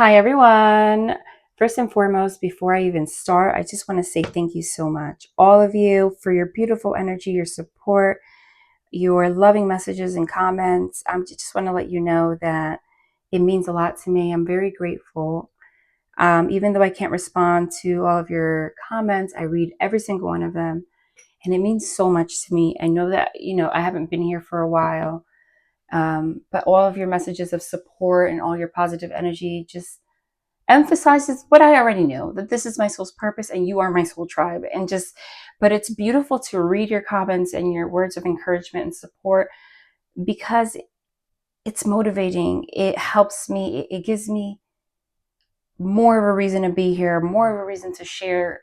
Hi, everyone. First and foremost, before I even start, I just want to say thank you so much, all of you, for your beautiful energy, your support, your loving messages and comments. I just want to let you know that it means a lot to me. I'm very grateful. Even though I can't respond to all of your comments, I read every single one of them, and it means so much to me. I know that, I haven't been here for a while, but all of your messages of support and all your positive energy just emphasizes what I already knew, that this is my soul's purpose and you are my soul tribe. But it's beautiful to read your comments and your words of encouragement and support because it's motivating. It helps me. It gives me more of a reason to be here, more of a reason to share,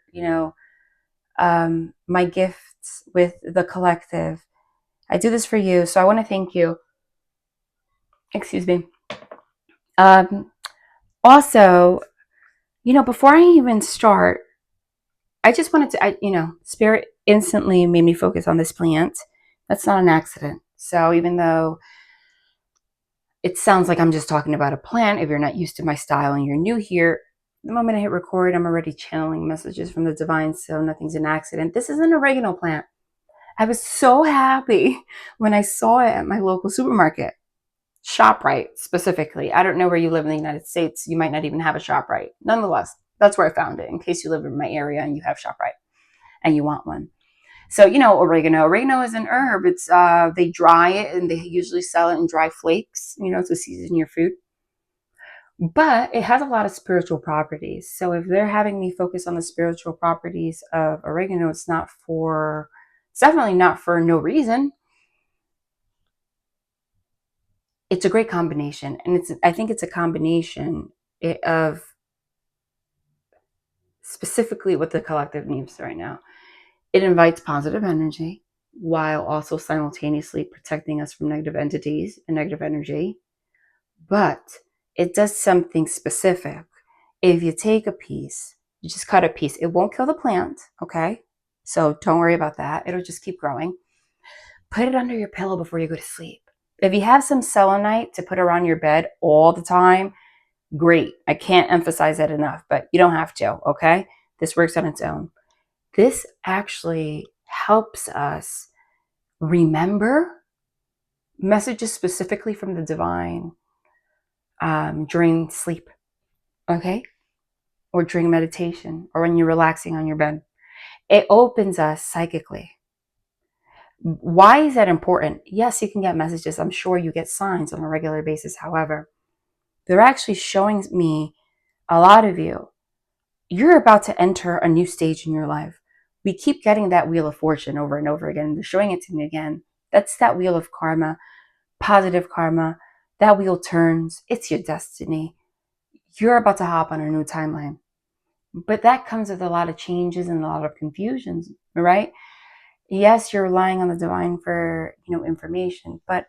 my gifts with the collective. I do this for you. So I want to thank you. Excuse me. Um, Also, before I even start, I just wanted to, Spirit instantly made me focus on this plant. That's not an accident. So even though it sounds like I'm just talking about a plant, if you're not used to my style and you're new here, the moment I hit record, I'm already channeling messages from the divine. So nothing's an accident. This is an oregano plant. I was so happy when I saw it at my local supermarket. ShopRite specifically. I don't know where you live in the United States. You might not even have a ShopRite. Nonetheless, that's where I found it in case you live in my area and you have ShopRite and you want one. So, oregano. Oregano is an herb. It's they dry it and they usually sell it in dry flakes, to season your food. But it has a lot of spiritual properties. So if they're having me focus on the spiritual properties of oregano, it's definitely not for no reason. It's a great combination. And I think it's a combination of specifically what the collective needs right now. It invites positive energy while also simultaneously protecting us from negative entities and negative energy. But it does something specific. If you take a piece, you just cut a piece, it won't kill the plant, okay? So don't worry about that. It'll just keep growing. Put it under your pillow before you go to sleep. If you have some selenite to put around your bed all the time, great. I can't emphasize that enough, but you don't have to, okay? This works on its own. This actually helps us remember messages specifically from the divine during sleep, okay? Or during meditation or when you're relaxing on your bed. It opens us psychically. Why is that important? Yes, you can get messages. I'm sure you get signs on a regular basis. However, they're actually showing me, a lot of you, you're about to enter a new stage in your life. We keep getting that wheel of fortune over and over again. They're showing it to me again. That's that wheel of karma, positive karma. That wheel turns. It's your destiny. You're about to hop on a new timeline. But that comes with a lot of changes and a lot of confusions, right? Yes, you're relying on the divine for, information, but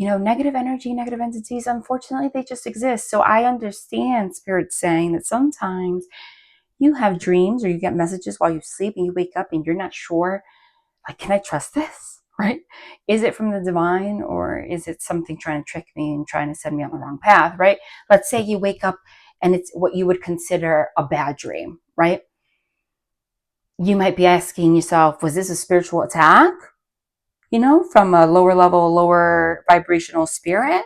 negative energy, negative entities, unfortunately, they just exist. So I understand Spirit saying that sometimes you have dreams or you get messages while you sleep and you wake up and you're not sure, like, can I trust this? Right? Is it from the divine or is it something trying to trick me and trying to send me on the wrong path? Right? Let's say you wake up and it's what you would consider a bad dream, right? You might be asking yourself, was this a spiritual attack? From a lower level, lower vibrational spirit?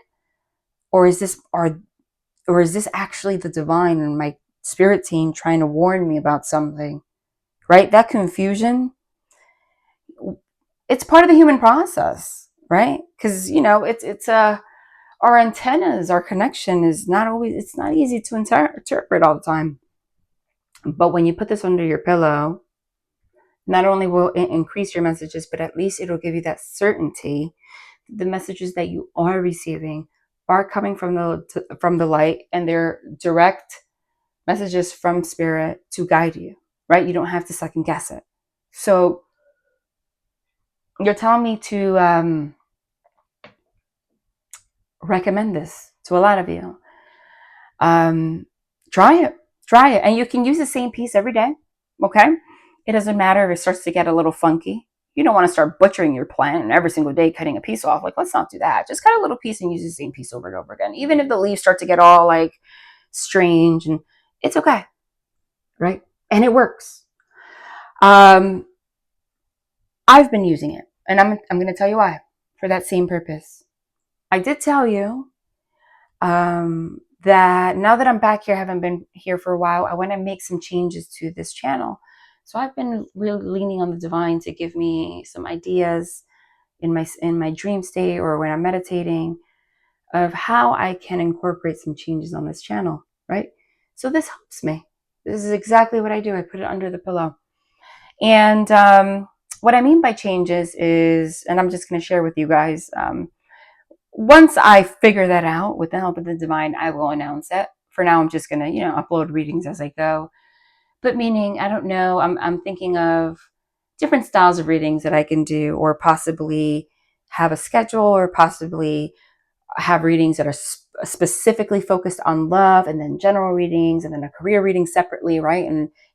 Or is this actually the divine and my spirit team trying to warn me about something? Right? That confusion, it's part of the human process, right? Because our antennas, our connection is not always, it's not easy to interpret all the time. But when you put this under your pillow, not only will it increase your messages, but at least it'll give you that certainty. The messages that you are receiving are coming from the light, and they're direct messages from spirit to guide you, right? You don't have to second guess it. So you're telling me to recommend this to a lot of you. Try it, and you can use the same piece every day. Okay, it doesn't matter if it starts to get a little funky. You don't want to start butchering your plant and every single day cutting a piece off. Like, let's not do that. Just cut a little piece and use the same piece over and over again. Even if the leaves start to get all like strange, and it's okay, right? And it works. I've been using it, and I'm going to tell you why. For that same purpose. I did tell you that now that I'm back here, I haven't been here for a while, I want to make some changes to this channel. So I've been really leaning on the divine to give me some ideas in my dream state or when I'm meditating of how I can incorporate some changes on this channel, right? So this helps me. This is exactly what I do. I put it under the pillow. And what I mean by changes is, and I'm just going to share with you guys, once I figure that out with the help of the divine, I will announce it. For now, I'm just going to, upload readings as I go. But meaning, I don't know, I'm thinking of different styles of readings that I can do, or possibly have a schedule, or possibly have readings that are specifically focused on love, and then general readings, and then a career reading separately, right?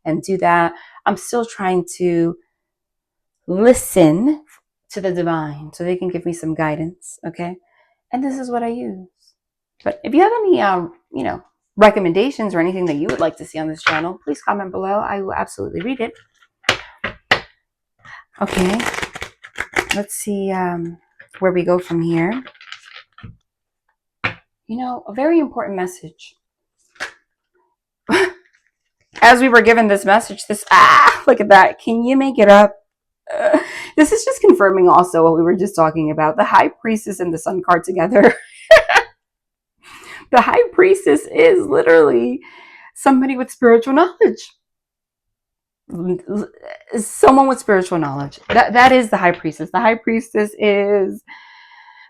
And do that. I'm still trying to listen to the divine so they can give me some guidance, okay? And this is what I use. But if you have any, recommendations or anything that you would like to see on this channel, please comment below. I will absolutely read it. Okay, let's see where we go from here. A very important message. As we were given this message, look at that. Can you make it up? This is just confirming also what we were just talking about. The High Priestess and the Sun card together. The High Priestess is literally somebody with spiritual knowledge. Someone with spiritual knowledge. That is the High Priestess. The High Priestess is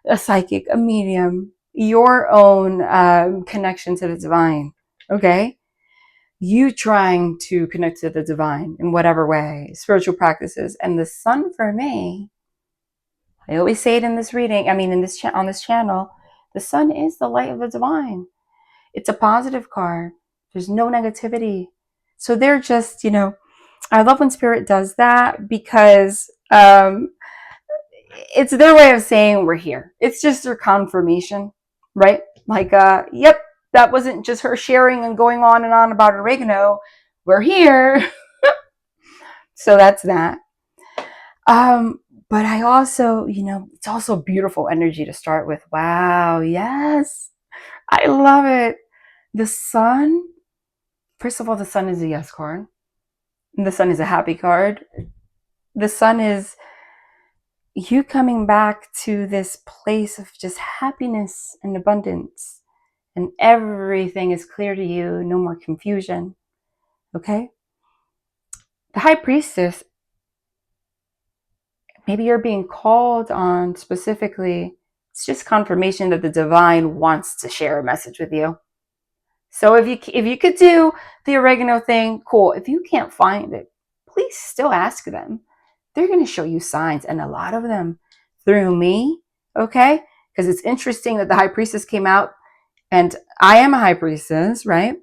a psychic, a medium, your own connection to the divine. Okay? You trying to connect to the divine in whatever way, spiritual practices. And the Sun for me, I always say it in this reading, on this channel, the Sun is the light of the divine. It's a positive card. There's no negativity. So they're just, I love when Spirit does that, because it's their way of saying we're here. It's just their confirmation, right? Like, yep, that wasn't just her sharing and going on and on about oregano. We're here. So that's that. But I also, it's also beautiful energy to start with. Wow, yes. I love it. The Sun, first of all, the Sun is a yes card. The Sun is a happy card. The Sun is you coming back to this place of just happiness and abundance. And everything is clear to you. No more confusion. Okay? The High Priestess, maybe you're being called on specifically. It's just confirmation that the divine wants to share a message with you. So if you could do the oregano thing, cool. If you can't find it, please still ask them. They're going to show you signs, and a lot of them through me, okay? Because it's interesting that the High Priestess came out, and I am a High Priestess, right?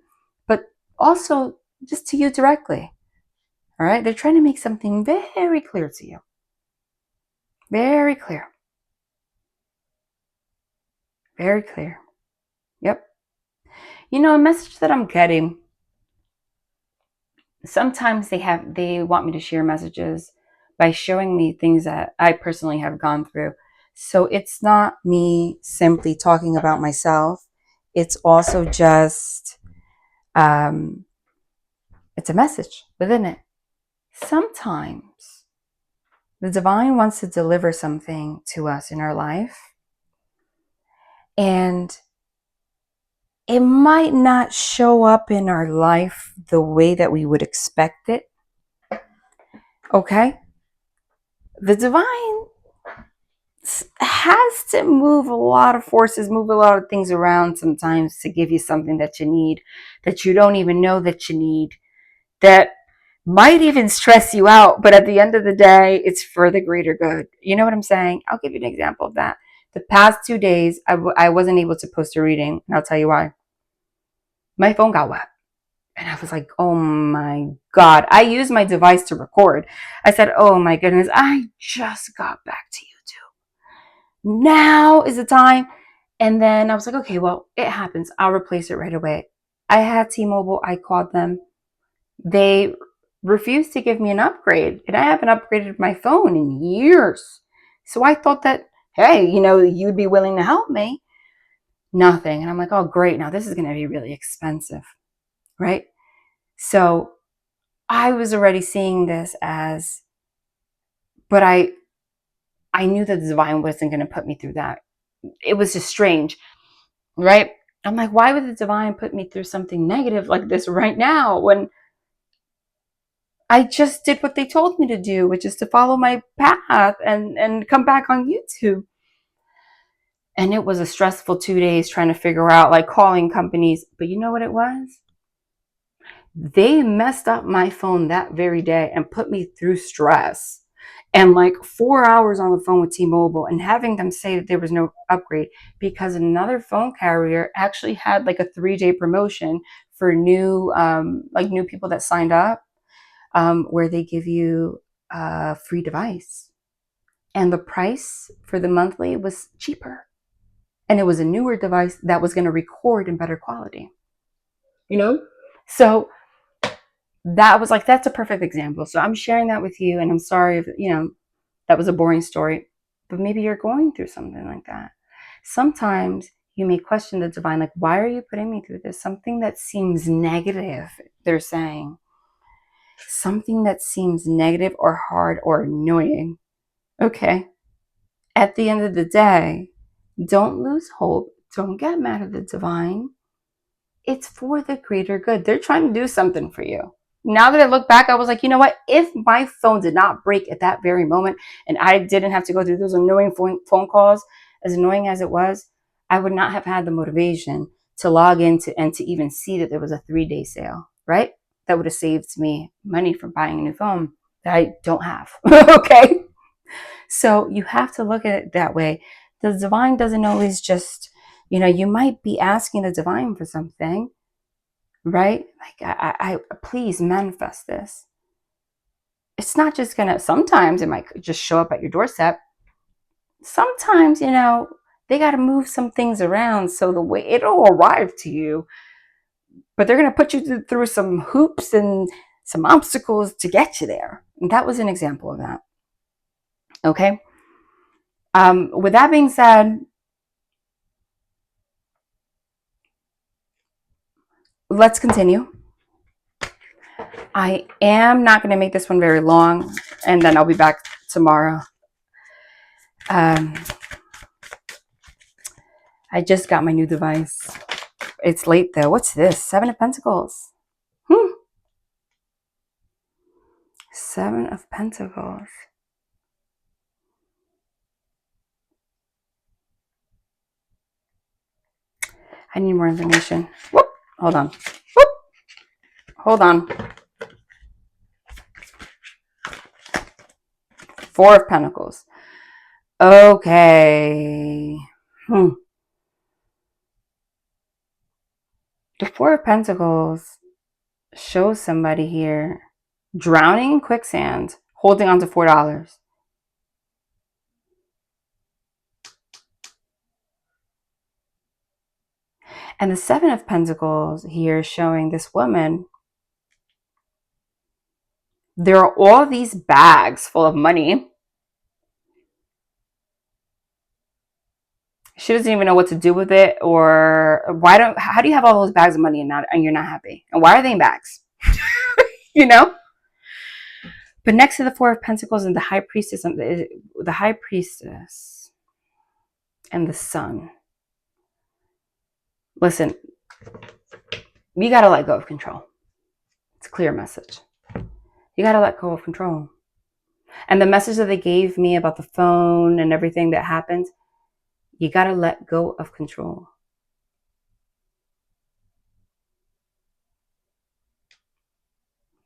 But also just to you directly, all right? They're trying to make something very clear to you. Very clear. Very clear. Yep. A message that I'm getting, sometimes they want me to share messages by showing me things that I personally have gone through. So it's not me simply talking about myself. It's also just, it's a message within it. Sometimes the divine wants to deliver something to us in our life, and it might not show up in our life the way that we would expect it. Okay? The divine has to move a lot of forces, move a lot of things around sometimes to give you something that you need, that you don't even know that you need, that might even stress you out, but at the end of the day, it's for the greater good. You know what I'm saying? I'll give you an example of that. The past 2 days, I wasn't able to post a reading, and I'll tell you why. My phone got wet. And I was like, oh my God. I used my device to record. I said, oh my goodness, I just got back to YouTube. Now is the time. And then I was like, okay, well, it happens. I'll replace it right away. I had T-Mobile. I called them. They refused to give me an upgrade, and I haven't upgraded my phone in years. So I thought that, hey, you'd be willing to help me. Nothing. And I'm like, oh, great. Now this is going to be really expensive, right? So I was already seeing this as, but I knew that the divine wasn't going to put me through that. It was just strange, right? I'm like, why would the divine put me through something negative like this right now when I just did what they told me to do, which is to follow my path and come back on YouTube. And it was a stressful 2 days trying to figure out, like, calling companies. But you know what it was? They messed up my phone that very day and put me through stress. And like 4 hours on the phone with T-Mobile and having them say that there was no upgrade because another phone carrier actually had like a 3-day promotion for new people that signed up, where they give you a free device. And the price for the monthly was cheaper. And it was a newer device that was going to record in better quality. So that was like, that's a perfect example. So I'm sharing that with you. And I'm sorry if, that was a boring story. But maybe you're going through something like that. Sometimes you may question the divine, like, why are you putting me through this? Something that seems negative, they're saying. Something that seems negative or hard or annoying. Okay. At the end of the day, don't lose hope. Don't get mad at the divine. It's for the greater good. They're trying to do something for you. Now that I look back, I was like, you know what? If my phone did not break at that very moment and I didn't have to go through those annoying phone calls, as annoying as it was, I would not have had the motivation to log into and to even see that there was a 3-day sale, right? That would have saved me money from buying a new phone that I don't have. Okay. So you have to look at it that way. The divine doesn't always just, you might be asking the divine for something, right? Like, I please manifest this. It's not just sometimes it might just show up at your doorstep. Sometimes, they got to move some things around so the way it'll arrive to you, but they're going to put you through some hoops and some obstacles to get you there. And that was an example of that. Okay. With that being said, let's continue. I am not going to make this one very long, and then I'll be back tomorrow. I just got my new device. It's late though. What's this? 7 of Pentacles. 7 of Pentacles. I need more information. Whoop. Hold on. Whoop. Hold on. 4 of Pentacles. Okay. The 4 of Pentacles shows somebody here drowning in quicksand, holding on to $4. And the 7 of Pentacles here showing this woman. There are all these bags full of money. She doesn't even know what to do with it, or how do you have all those bags of money and you're not happy? And why are they in bags? But next to the 4 of Pentacles and the High Priestess, and the Sun. Listen, you got to let go of control. It's a clear message. You got to let go of control. And the message that they gave me about the phone and everything that happened, you got to let go of control.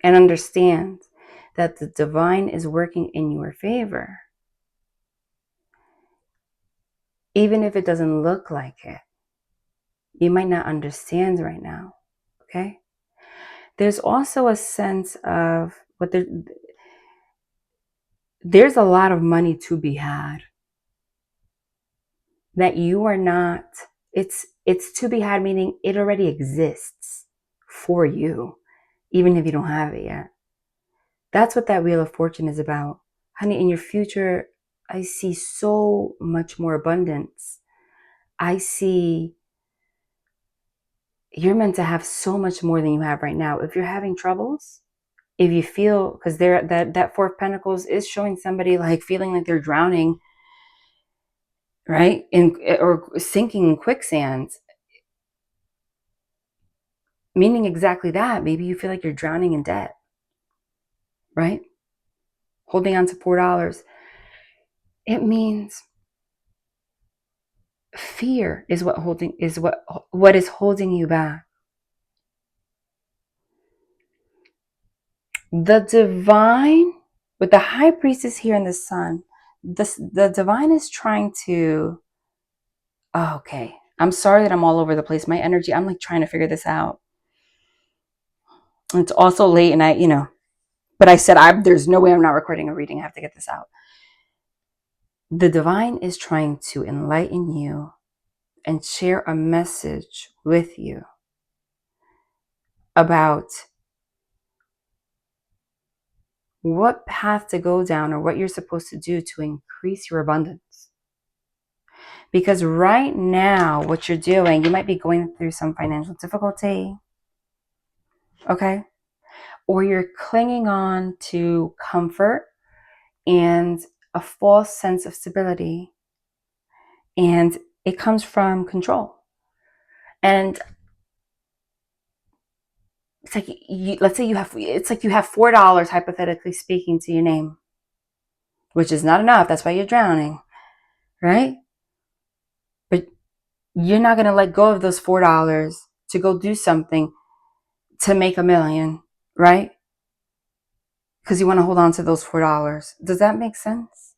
And understand that the divine is working in your favor. Even if it doesn't look like it. You might not understand right now. Okay? There's also a sense of there's a lot of money to be had that you are not, it's to be had, meaning it already exists. for you, even if you don't have it yet. That's what that Wheel of Fortune is about. Honey, in your future, I see so much more abundance. I see you're meant to have so much more than you have right now. If you're having troubles, if you feel, because that Four of Pentacles is showing somebody like feeling like they're drowning, right? Or sinking in quicksand. Meaning exactly that. Maybe you feel like you're drowning in debt, right? Holding on to $4. It means fear is what is holding you back. The divine, with the high priestess here in the sun, the divine is trying to, oh, okay. I'm sorry that I'm all over the place. My energy, I'm like trying to figure this out. It's also late and but I said, there's no way I'm not recording a reading. I have to get this out. The divine is trying to enlighten you and share a message with you about what path to go down or what you're supposed to do to increase your abundance. Because right now, what you're doing, you might be going through some financial difficulty, okay? Or you're clinging on to comfort and a false sense of stability. And it comes from control. And it's like, let's say it's like you have $4, hypothetically speaking, to your name, which is not enough. That's why you're drowning, right? But you're not going to let go of those $4 to go do something to make $1 million, right? Because you want to hold on to those $4. Does that make sense?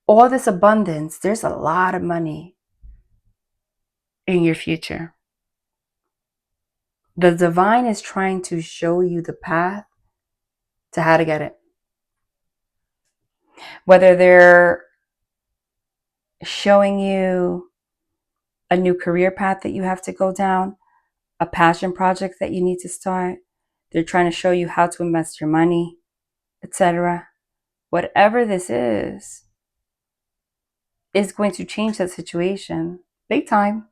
All this abundance, there's a lot of money in your future. The divine is trying to show you the path to how to get it. Whether they're showing you a new career path that you have to go down, a passion project that you need to start, they're trying to show you how to invest your money, etc. Whatever this is going to change that situation big time.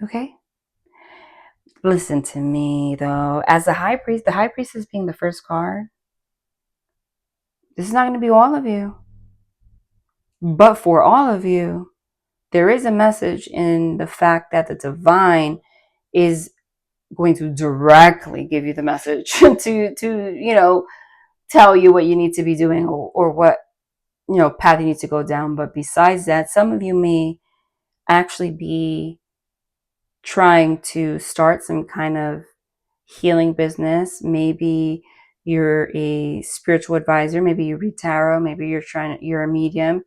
Okay? Listen to me though. As the high priestess being the first card, this is not going to be all of you. But for all of you, there is a message in the fact that the divine is going to directly give you the message to tell you what you need to be doing or what path you need to go down. But besides that, some of you may actually be trying to start some kind of healing business. Maybe you're a spiritual advisor, maybe you read tarot, maybe you're a medium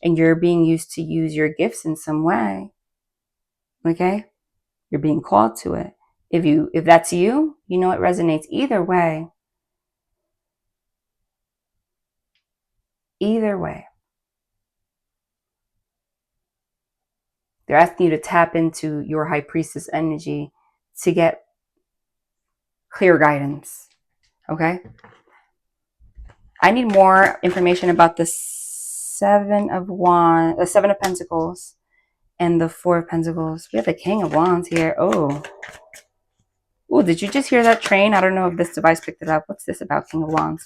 and you're being used to use your gifts in some way. Okay? You're being called to it. If that's you, it resonates. Either way, they're asking you to tap into your high priestess energy to get clear guidance. Okay? I need more information about the Seven of Pentacles and the Four of Pentacles. We have the King of Wands here. Oh, did you just hear that train? I don't know if this device picked it up. What's this about, King of Wands?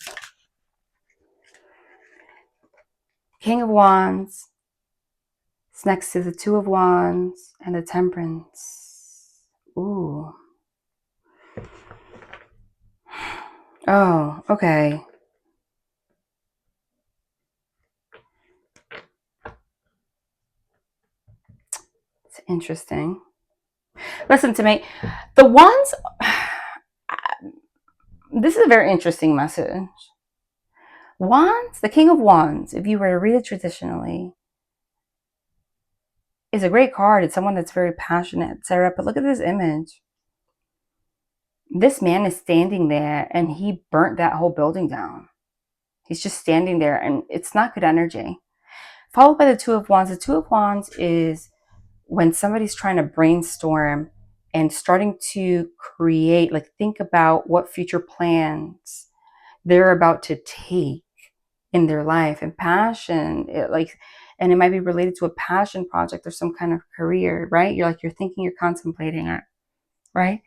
King of Wands. It's next to the Two of Wands and the Temperance. Ooh. Oh, okay. It's interesting. Listen to me. The Wands, this is a very interesting message. Wands, the King of Wands, if you were to read it traditionally, is a great card. It's someone that's very passionate, etc. But look at this image. This man is standing there and he burnt that whole building down. He's just standing there and it's not good energy. Followed by the Two of Wands. The Two of Wands is when somebody's trying to brainstorm and starting to create, like think about what future plans they're about to take in their life, and passion, and it might be related to a passion project or some kind of career, right? You're thinking, you're contemplating it, right?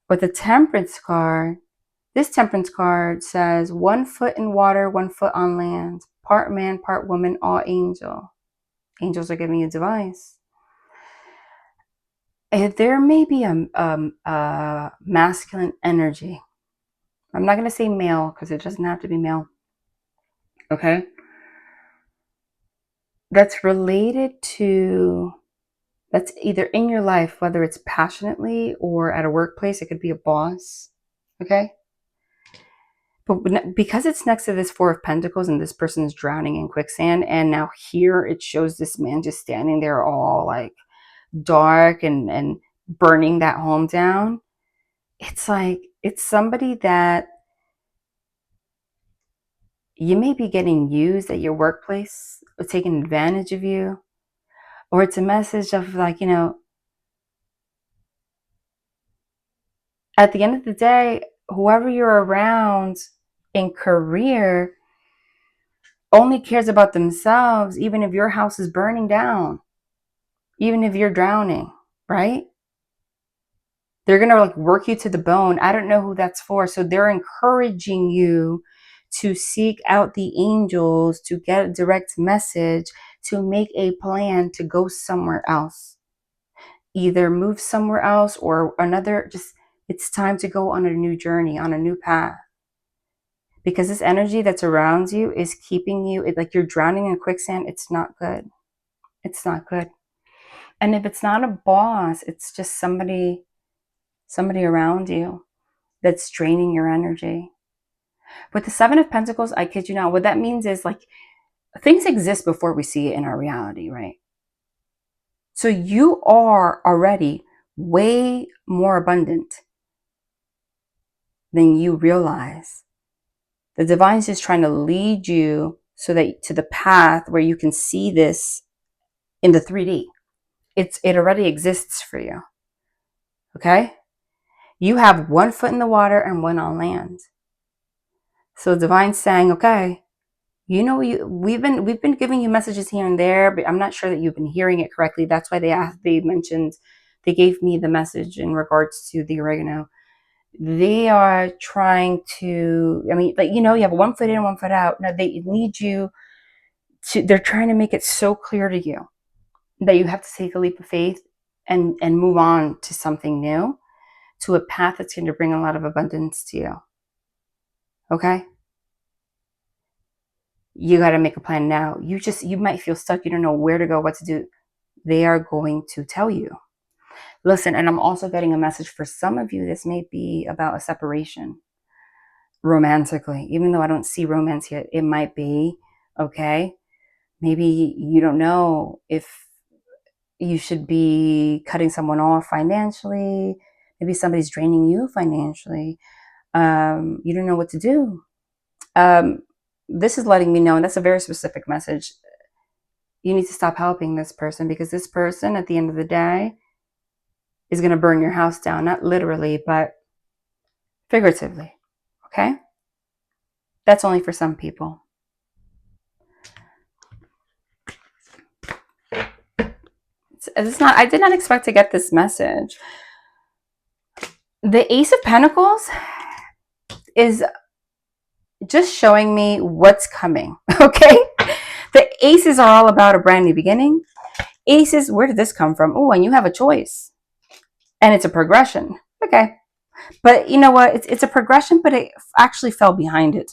But the temperance card, this temperance card says 1 foot in water, 1 foot on land, part man, part woman, all angel. Angels are giving you advice. There may be a masculine energy. I'm not going to say male because it doesn't have to be male. Okay? That's related to, that's either in your life, whether it's passionately or at a workplace. It could be a boss. Okay? But because it's next to this Four of Pentacles and this person is drowning in quicksand, and now here it shows this man just standing there all like dark and burning that home down. It's like, it's somebody that you may be getting used at your workplace or taking advantage of you. Or it's a message of like, at the end of the day, whoever you're around in career only cares about themselves, even if your house is burning down, even if you're drowning, right? They're going to like work you to the bone. I don't know who that's for. So they're encouraging you to seek out the angels, to get a direct message, to make a plan to go somewhere else. Either move somewhere else or another, just, it's time to go on a new journey, on a new path. Because this energy that's around you is keeping you, like you're drowning in quicksand. It's not good. It's not good. And if it's not a boss, it's just somebody around you that's draining your energy. With the Seven of Pentacles, I kid you not, what that means is like things exist before we see it in our reality, right? So you are already way more abundant than you realize. The divine is just trying to lead you so that to the path where you can see this in the 3D. It already exists for you. Okay? You have 1 foot in the water and 1 on land. So the divine's saying, okay, we've been giving you messages here and there, but I'm not sure that you've been hearing it correctly. That's why they gave me the message in regards to the oregano. They are trying to, you have 1 foot in, 1 foot out. No, they need you to, they're trying to make it so clear to you that you have to take a leap of faith and move on to something new, to a path that's going to bring a lot of abundance to you. Okay? You got to make a plan now. You might feel stuck. You don't know where to go, what to do. They are going to tell you. Listen, and I'm also getting a message for some of you. This may be about a separation romantically. Even though I don't see romance yet, it might be. Okay? Maybe you don't know if you should be cutting someone off financially. Maybe somebody's draining you financially. You don't know what to do. This is letting me know, and that's a very specific message. You need to stop helping this person, because this person at the end of the day is going to burn your house down. Not literally, but figuratively. Okay? That's only for some people. I did not expect to get this message. The Ace of Pentacles is just showing me what's coming. Okay? The aces are all about a brand new beginning. Aces, where did this come from? Oh, and you have a choice. And it's a progression. Okay. But you know what? It's a progression, but it actually fell behind it.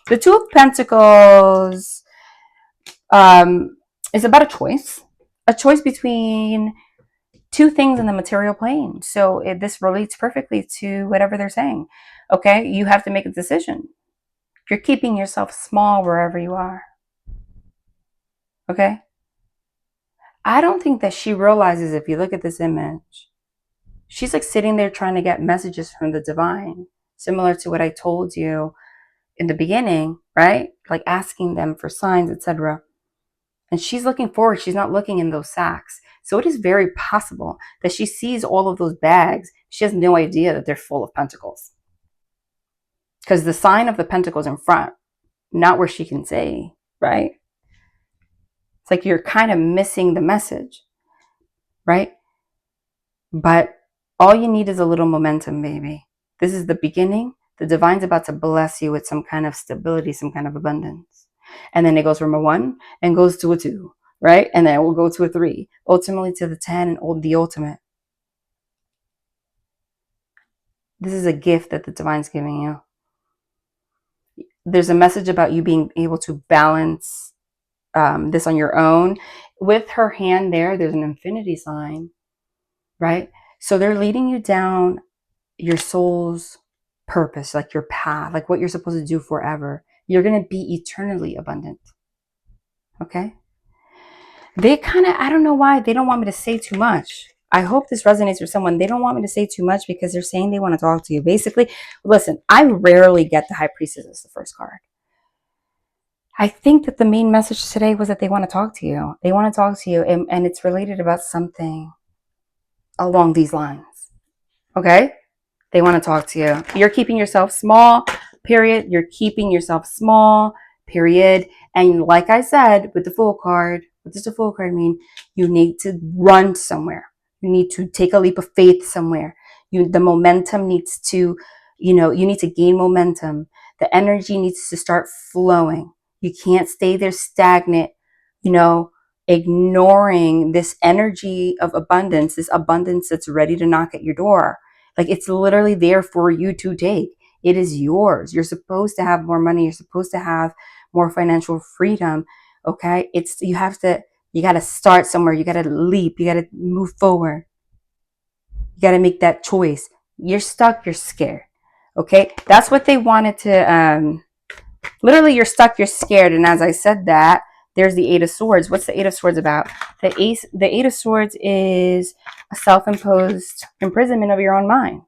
The Two of Pentacles is about a choice. A choice between two things in the material plane. So this relates perfectly to whatever they're saying. Okay? You have to make a decision. You're keeping yourself small wherever you are. Okay? I don't think that she realizes, if you look at this image, she's like sitting there trying to get messages from the divine, similar to what I told you in the beginning, right? Like asking them for signs, etc. And she's looking forward. She's not looking in those sacks. So it is very possible that she sees all of those bags. She has no idea that they're full of pentacles. Because the sign of the pentacles in front, not where she can see, right? It's like you're kind of missing the message, right? But all you need is a little momentum, baby. This is the beginning. The divine's about to bless you with some kind of stability, some kind of abundance. And then it goes from a 1 and goes to a 2, right? And then it will go to a 3, ultimately to the 10 and the ultimate. This is a gift that the divine's giving you. There's a message about you being able to balance this on your own. With her hand there's an infinity sign, right? So they're leading you down your soul's purpose, like your path, like what you're supposed to do forever. You're going to be eternally abundant. Okay? They kind of, I don't know why, they don't want me to say too much. I hope this resonates with someone. They don't want me to say too much because they're saying they want to talk to you. Basically, listen, I rarely get the High Priestess as the first card. I think that the main message today was that they want to talk to you. They want to talk to you, and it's related about something along these lines. Okay? They want to talk to you. You're keeping yourself small, period. You're keeping yourself small, period. And like I said, with the Fool card, what does the Fool card mean? You need to run somewhere. You need to take a leap of faith somewhere. The momentum needs to, you need to gain momentum. The energy needs to start flowing. You can't stay there stagnant, ignoring this energy of abundance, this abundance that's ready to knock at your door. Like, it's literally there for you to take. It is yours. You're supposed to have more money. You're supposed to have more financial freedom. Okay. You got to start somewhere. You got to leap. You got to move forward. You got to make that choice. You're stuck. You're scared. Okay. That's what they wanted to, literally you're stuck. You're scared. And as I said that, there's the 8 of Swords. What's the 8 of Swords about? The 8 of Swords is a self-imposed imprisonment of your own mind.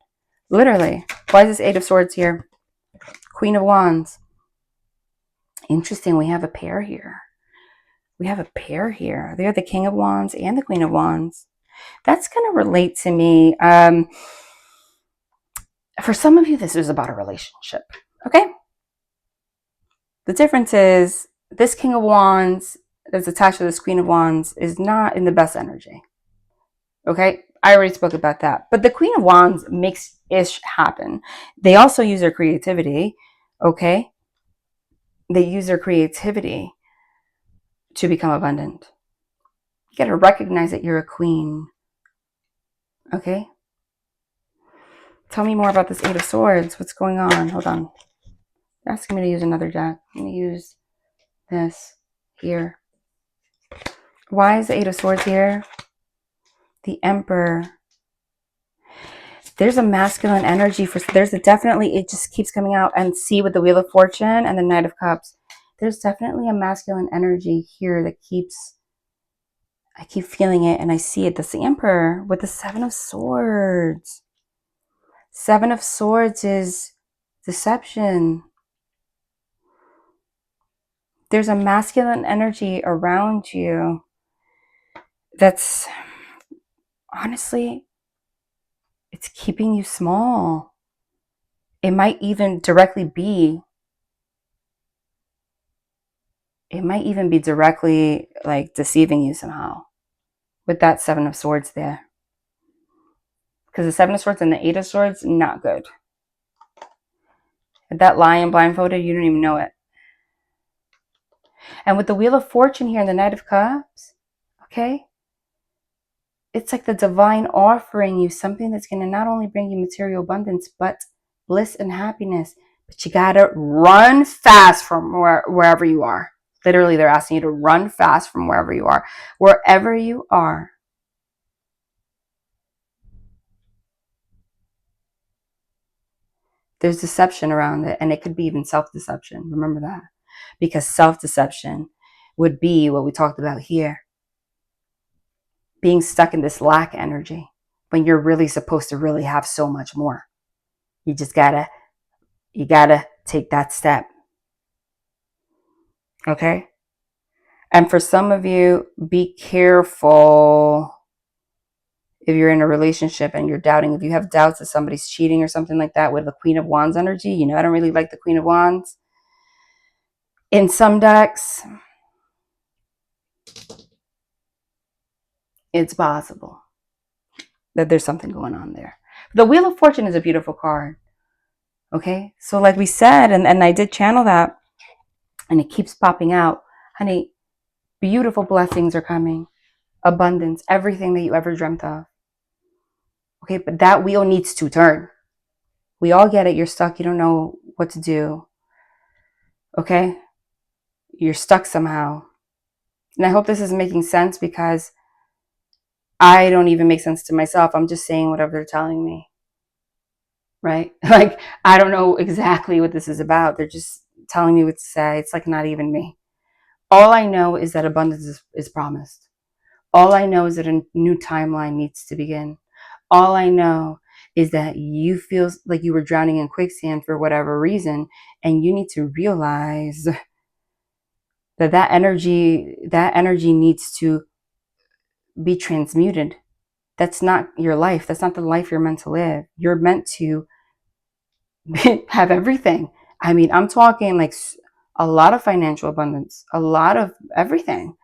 Literally. Why is this 8 of Swords here? Queen of Wands. Interesting. We have a pair here. They're the King of Wands and the Queen of Wands. That's going to relate to me. For some of you, this is about a relationship. Okay? The difference is this King of Wands that's attached to this Queen of Wands is not in the best energy. Okay? I already spoke about that. But the Queen of Wands makes ish happen. They also use their creativity. Okay? They use their creativity to become abundant. You got to recognize that you're a queen. Okay? Tell me more about this 8 of Swords. What's going on? Hold on. They're asking me to use another deck. I'm going to use this here. Why is the 8 of Swords here? The Emperor. There's a masculine energy it just keeps coming out. And see, with the Wheel of Fortune and the Knight of Cups, there's definitely a masculine energy here that I keep feeling it and I see it. That's the Emperor with the 7 of Swords. 7 of Swords is deception. There's a masculine energy around you that's, honestly, it's keeping you small. It might even be directly like deceiving you somehow with that 7 of Swords there. Because the 7 of Swords and the 8 of Swords, not good. If that lion blindfolded, you don't even know it. And with the Wheel of Fortune here and the Knight of Cups, okay, it's like the divine offering you something that's going to not only bring you material abundance, but bliss and happiness. But you got to run fast from wherever you are. Literally, they're asking you to run fast from wherever you are. Wherever you are. There's deception around it, and it could be even self-deception. Remember that. Because self-deception would be what we talked about here. Being stuck in this lack energy when you're really supposed to really have so much more. You just gotta take that step. Okay? And for some of you, be careful if you're in a relationship and you're doubting, if you have doubts that somebody's cheating or something like that with the Queen of Wands energy. You know, I don't really like the Queen of Wands in some decks. It's possible that there's something going on there. The Wheel of Fortune is a beautiful card. Okay, so like we said, and I did channel that, and it keeps popping out. Honey, beautiful blessings are coming. Abundance, everything that you ever dreamt of. Okay, but that wheel needs to turn. We all get it. You're stuck. You don't know what to do. Okay, you're stuck somehow. And I hope this is making sense, because I don't even make sense to myself. I'm just saying whatever they're telling me. Right? Like, I don't know exactly what this is about. They're just telling me what to say. It's like not even me. All I know is that abundance is promised. All I know is that a new timeline needs to begin. All I know is that you feel like you were drowning in quicksand for whatever reason, and you need to realize that energy needs to be transmuted. That's not your life. That's not the life you're meant to live. You're meant to have everything. I mean, I'm talking like a lot of financial abundance, a lot of everything.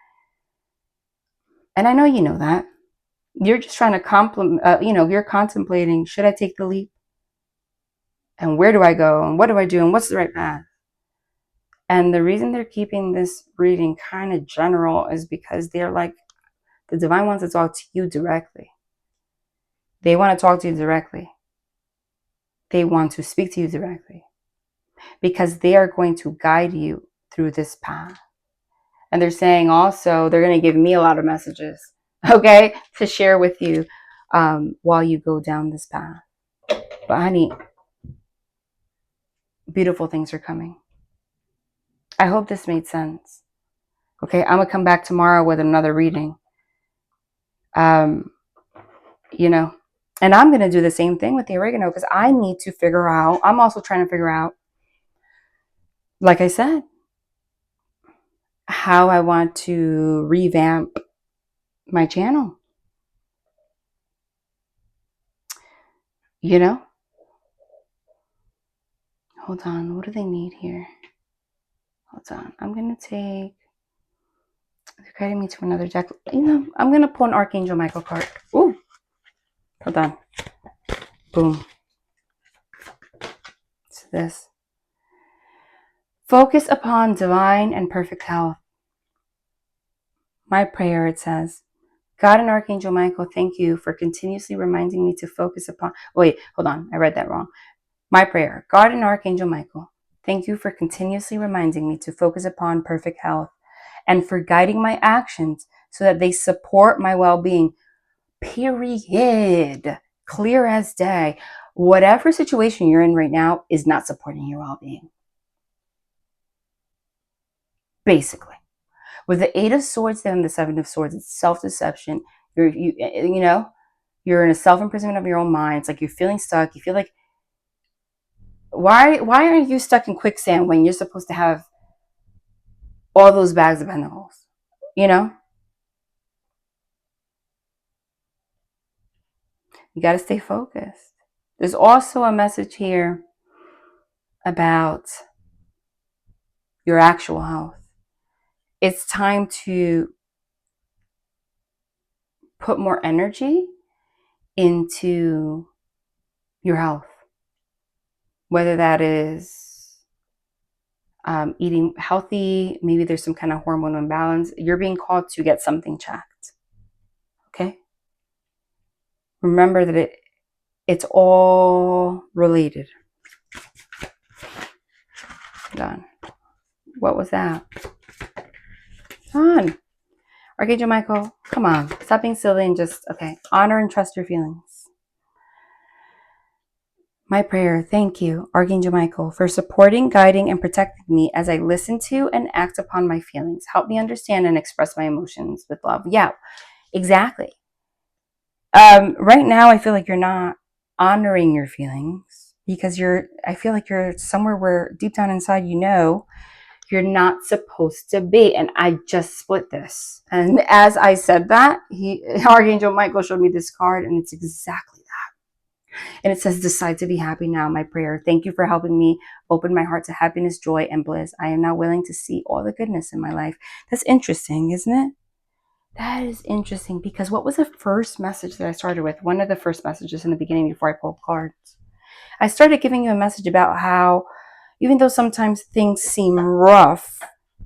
And I know you know that. You're just trying to you're contemplating, should I take the leap? And where do I go? And what do I do? And what's the right path? And the reason they're keeping this reading kind of general is because they're like, the divine wants to talk to you directly. They want to talk to you directly. They want to speak to you directly, because they are going to guide you through this path. And they're saying also, they're going to give me a lot of messages, okay, to share with you while you go down this path. But honey, beautiful things are coming. I hope this made sense. Okay, I'm going to come back tomorrow with another reading. You know, and I'm going to do the same thing with the oregano, because I need to figure out, I'm also trying to figure out, like I said, how I want to revamp my channel. You know? Hold on, what do they need here? Hold on, I'm going to take, they're guiding me to another deck. You know, I'm going to pull an Archangel Michael card. Ooh, hold on. Boom. It's this. Focus upon divine and perfect health. My prayer, it says, God and Archangel Michael, thank you for continuously reminding me to focus upon... Wait, hold on. I read that wrong. My prayer, God and Archangel Michael, thank you for continuously reminding me to focus upon perfect health, and for guiding my actions so that they support my well-being. Period. Clear as day. Whatever situation you're in right now is not supporting your well-being. Basically. With the Eight of Swords and the Seven of Swords, it's self-deception. You're in a self-imprisonment of your own mind. It's like you're feeling stuck. You feel like, why are you stuck in quicksand when you're supposed to have all those bags of pentacles? You know? You got to stay focused. There's also a message here about your actual health. It's time to put more energy into your health. Whether that is eating healthy, maybe there's some kind of hormone imbalance. You're being called to get something checked. Okay? Remember that it's all related. Done. What was that? Done. Archangel Michael, come on. Stop being silly and just, okay. Honor and trust your feelings. My prayer, thank you, Archangel Michael, for supporting, guiding, and protecting me as I listen to and act upon my feelings. Help me understand and express my emotions with love. Yeah, exactly. Right now, I feel like you're not honoring your feelings, because I feel like you're somewhere where deep down inside, you're You're not supposed to be. And I just split this. And as I said that, Archangel Michael showed me this card, and it's exactly that. And it says, decide to be happy now, my prayer. Thank you for helping me open my heart to happiness, joy, and bliss. I am now willing to see all the goodness in my life. That's interesting, isn't it? That is interesting, because what was the first message that I started with? One of the first messages in the beginning before I pulled cards. I started giving you a message about how, even though sometimes things seem rough,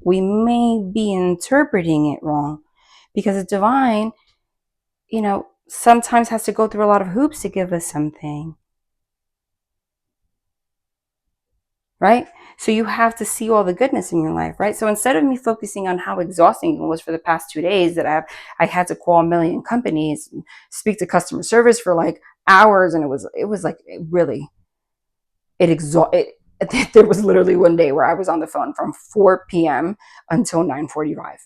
we may be interpreting it wrong, because the divine, sometimes has to go through a lot of hoops to give us something. Right? So you have to see all the goodness in your life, right? So instead of me focusing on how exhausting it was for the past 2 days that I had to call a million companies, and speak to customer service for like hours, and it was like really there was literally one day where I was on the phone from 4 p.m. until 9:45.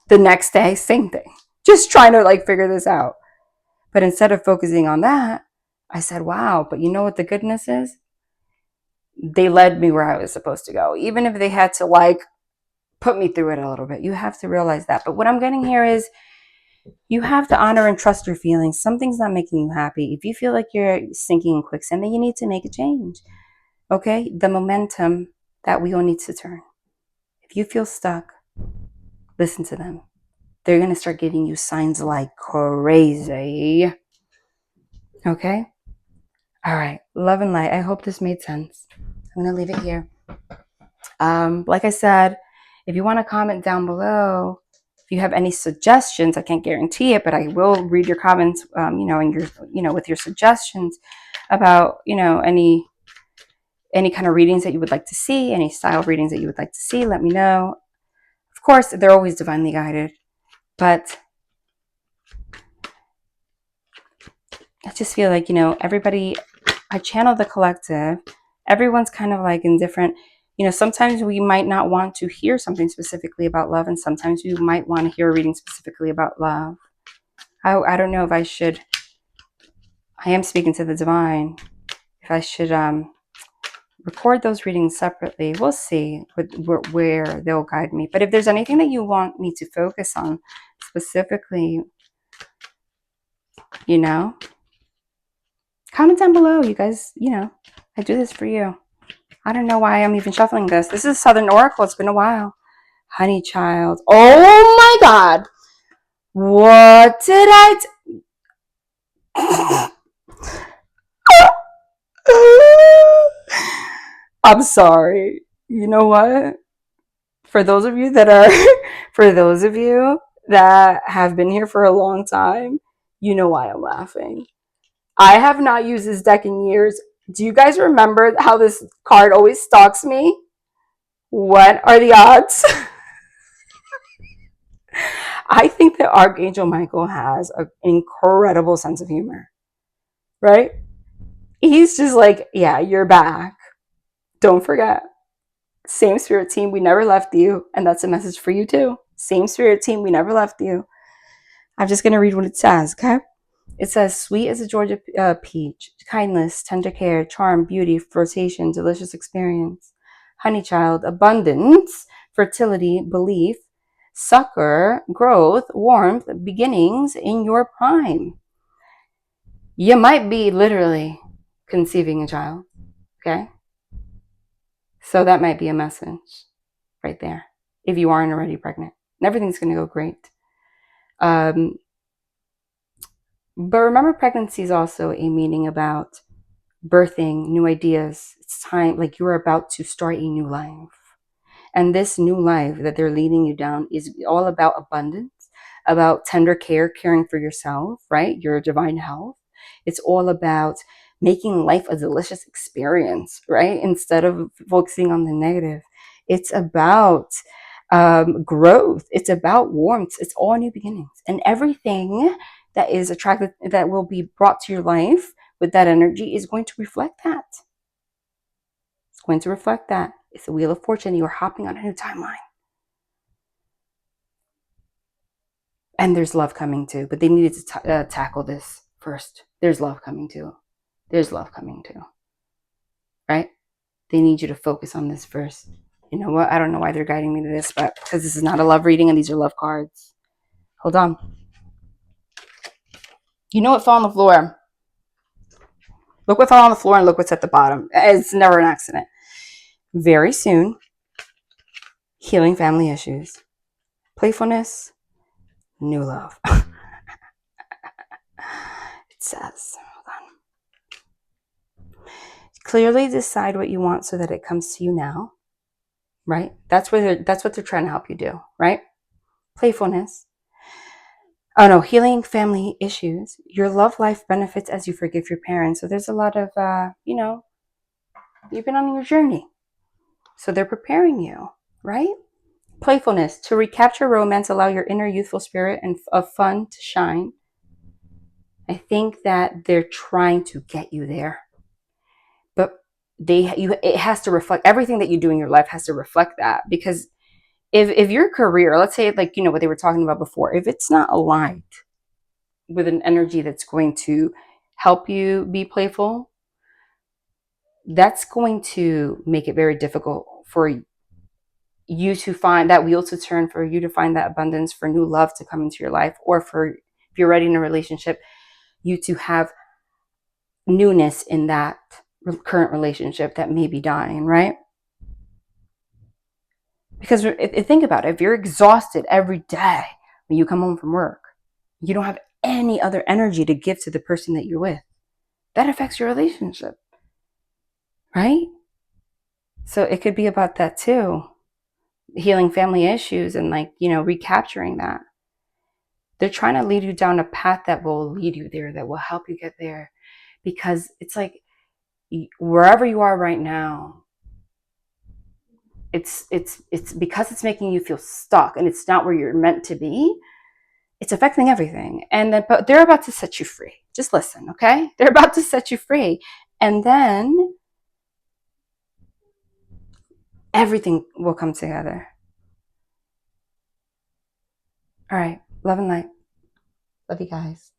The next day, same thing. Just trying to like figure this out. But instead of focusing on that, I said, wow, but you know what the goodness is? They led me where I was supposed to go, even if they had to like put me through it a little bit. You have to realize that. But what I'm getting here is, you have to honor and trust your feelings. Something's not making you happy. If you feel like you're sinking in quicksand, then you need to make a change. Okay? The momentum that we all need to turn. If you feel stuck, listen to them. They're going to start giving you signs like crazy. Okay? All right. Love and light. I hope this made sense. I'm going to leave it here. Like I said, if you want to comment down below, if you have any suggestions, I can't guarantee it, but I will read your comments, and your, with your suggestions about, any kind of readings that you would like to see, any style readings that you would like to see, let me know. Of course, they're always divinely guided, but I just feel like, everybody, I channel the collective. Everyone's kind of like in different, sometimes we might not want to hear something specifically about love, and sometimes you might want to hear a reading specifically about love. I don't know if I should, I am speaking to the divine, if I should record those readings separately. We'll see where they'll guide me. But if there's anything that you want me to focus on specifically, comment down below. You guys, I do this for you. I don't know why I'm even shuffling this. This is Southern Oracle. It's been a while. Honey child. Oh my God. What did I I'm sorry. You know what? For those of you that are, for those of you that have been here for a long time, you know why I'm laughing. I have not used this deck in years. Do you guys remember how this card always stalks me? What are the odds? I think that Archangel Michael has an incredible sense of humor, right? He's just like, yeah, you're back. Don't forget. Same spirit team, we never left you. And that's a message for you too. Same spirit team, we never left you. I'm just going to read what it says, okay? It says, sweet as a Georgia peach, kindness, tender care, charm, beauty, flirtation, delicious experience, honey child, abundance, fertility, belief, succor, growth, warmth, beginnings in your prime. You might be literally conceiving a child, okay? So that might be a message right there, if you aren't already pregnant. And everything's going to go great. But remember, pregnancy is also a meaning about birthing new ideas. It's time, like you're about to start a new life. And this new life that they're leading you down is all about abundance, about tender care, caring for yourself, right? Your divine health. It's all about making life a delicious experience, right? Instead of focusing on the negative. It's about growth. It's about warmth. It's all new beginnings. And everything that is attracted, that will be brought to your life with that energy, is going to reflect that. It's going to reflect that. It's the Wheel of Fortune. You are hopping on a new timeline. And there's love coming too. But they needed to tackle this first. There's love coming too. There's love coming too. Right? they need you to focus on this first. You know what? I don't know why they're guiding me to this, but because this is not a love reading and these are love cards. Hold on. You know what fell on the floor? Look what fell on the floor and look what's at the bottom. It's never an accident. Very soon, healing family issues, playfulness, new love. It says, hold on. Clearly decide what you want so that it comes to you now. Right? That's what they're trying to help you do, right? Playfulness. Oh no, healing family issues. Your love life benefits as you forgive your parents. So there's a lot of, you've been on your journey. So they're preparing you, right? Playfulness. To recapture romance, allow your inner youthful spirit and of fun to shine. I think that they're trying to get you there. But it has to reflect, everything that you do in your life has to reflect that. Because if your career, let's say like, what they were talking about before, if it's not aligned with an energy that's going to help you be playful, that's going to make it very difficult for you to find that wheel to turn, for you to find that abundance, for new love to come into your life, or for, if you're already in a relationship, you to have newness in that current relationship that may be dying, right? Because think about it, if you're exhausted every day when you come home from work, you don't have any other energy to give to the person that you're with, that affects your relationship, right? So it could be about that too. Healing family issues and recapturing that. They're trying to lead you down a path that will lead you there, that will help you get there. Because it's like, wherever you are right now, it's because it's making you feel stuck and it's not where you're meant to be. It's affecting everything. But they're about to set you free. Just listen, okay? They're about to set you free. And then everything will come together. All right. Love and light. Love you guys.